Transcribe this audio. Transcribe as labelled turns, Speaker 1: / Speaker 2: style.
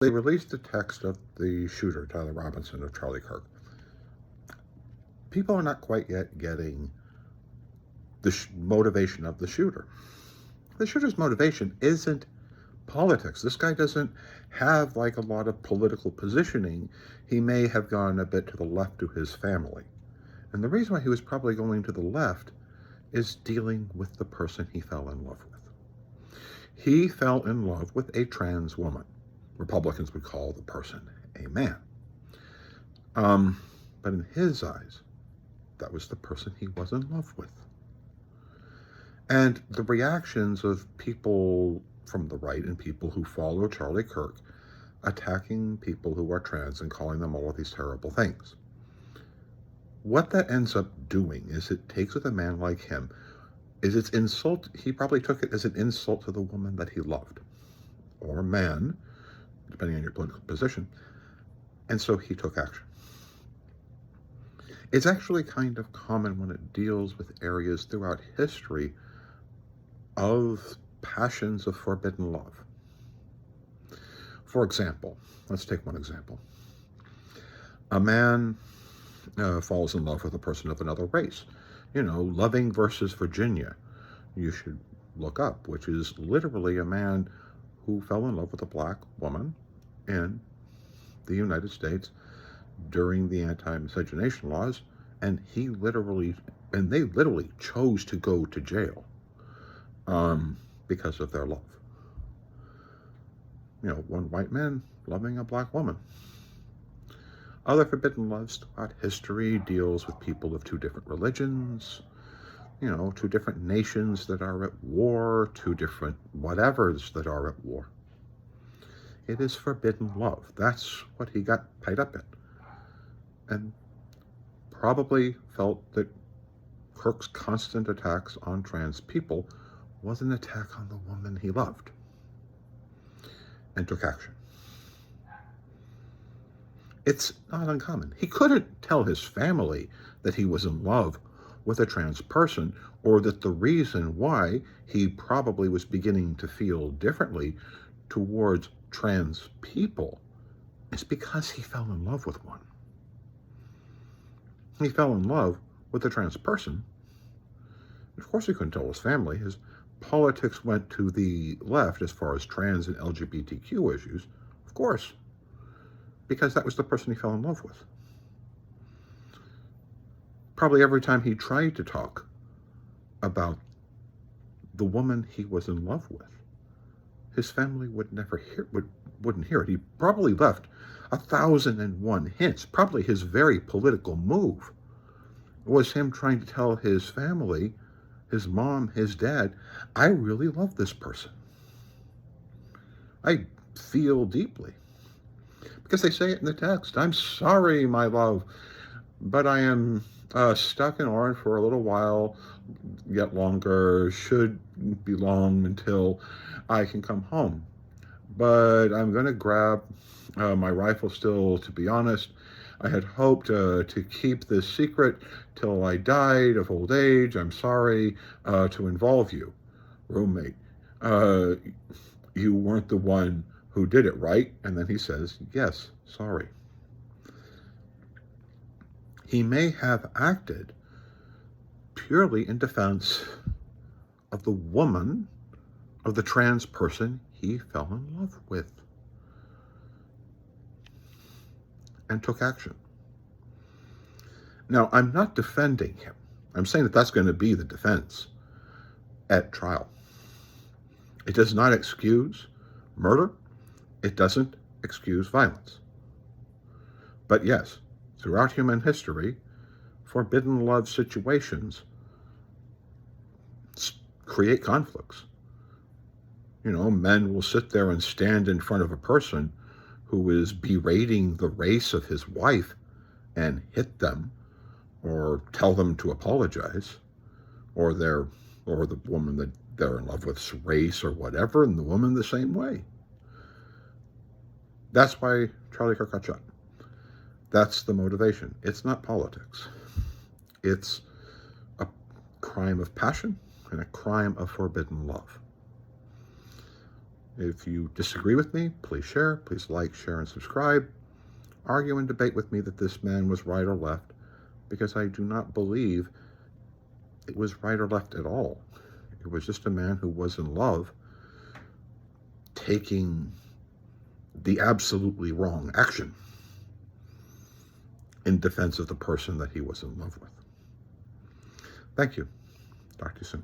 Speaker 1: They released the text of the shooter, Tyler Robinson of Charlie Kirk. People are not quite yet getting the motivation of the shooter. The shooter's motivation isn't politics. This guy doesn't have like a lot of political positioning. He may have gone a bit to the left to his family. And the reason why he was probably going to the left is dealing with the person he fell in love with. He fell in love with a trans woman. Republicans would call the person a man. But in his eyes, that was the person he was in love with. And the reactions of people from the right and people who follow Charlie Kirk attacking people who are trans and calling them all of these terrible things. What that ends up doing is it takes with a man like him, is its insult. He probably took it as an insult to the woman that he loved, or man, depending on your political position, and so he took action. It's actually kind of common when it deals with areas throughout history of passions of forbidden love. For example, let's take one example. A man falls in love with a person of another race. Loving versus Virginia, you should look up, which is literally a man who fell in love with a black woman in the United States during the anti-miscegenation laws, and they literally chose to go to jail because of their love. One white man loving a black woman. Other forbidden loves throughout history deals with people of two different religions, two different nations that are at war, two different whatevers that are at war. It is forbidden love. That's what he got tied up in. And probably felt that Kirk's constant attacks on trans people was an attack on the woman he loved, and took action. It's not uncommon. He couldn't tell his family that he was in love with a trans person, or that the reason why he probably was beginning to feel differently towards trans people is because he fell in love with one. He fell in love with a trans person. Of course he couldn't tell his family. His politics went to the left as far as trans and LGBTQ issues, of course, because that was the person he fell in love with. Probably every time he tried to talk about the woman he was in love with, his family wouldn't hear it. He probably left 1,001 hints. Probably his very political move was him trying to tell his family, his mom, his dad, I really love this person. I feel deeply. Because they say it in the text, I'm sorry, my love, but I am stuck in Orange for a little while, yet longer, should be long until I can come home. But I'm going to grab my rifle still, to be honest. I had hoped to keep this secret till I died of old age. I'm sorry to involve you, roommate. You weren't the one who did it, right? And then he says, yes, sorry. He may have acted purely in defense of the woman, of the trans person he fell in love with, and took action. Now, I'm not defending him. I'm saying that that's going to be the defense at trial. It does not excuse murder. It doesn't excuse violence. But yes, throughout human history, forbidden love situations create conflicts. Men will sit there and stand in front of a person who is berating the race of his wife and hit them, or tell them to apologize, or the woman that they're in love with's race or whatever, and the woman the same way. That's why Charlie Kirk got shot. That's the motivation. It's not politics. It's a crime of passion and a crime of forbidden love. If you disagree with me, please share. Please like, share, and subscribe. Argue and debate with me that this man was right or left, because I do not believe it was right or left at all. It was just a man who was in love, taking the absolutely wrong action in defense of the person that he was in love with. Thank you. Talk to you soon.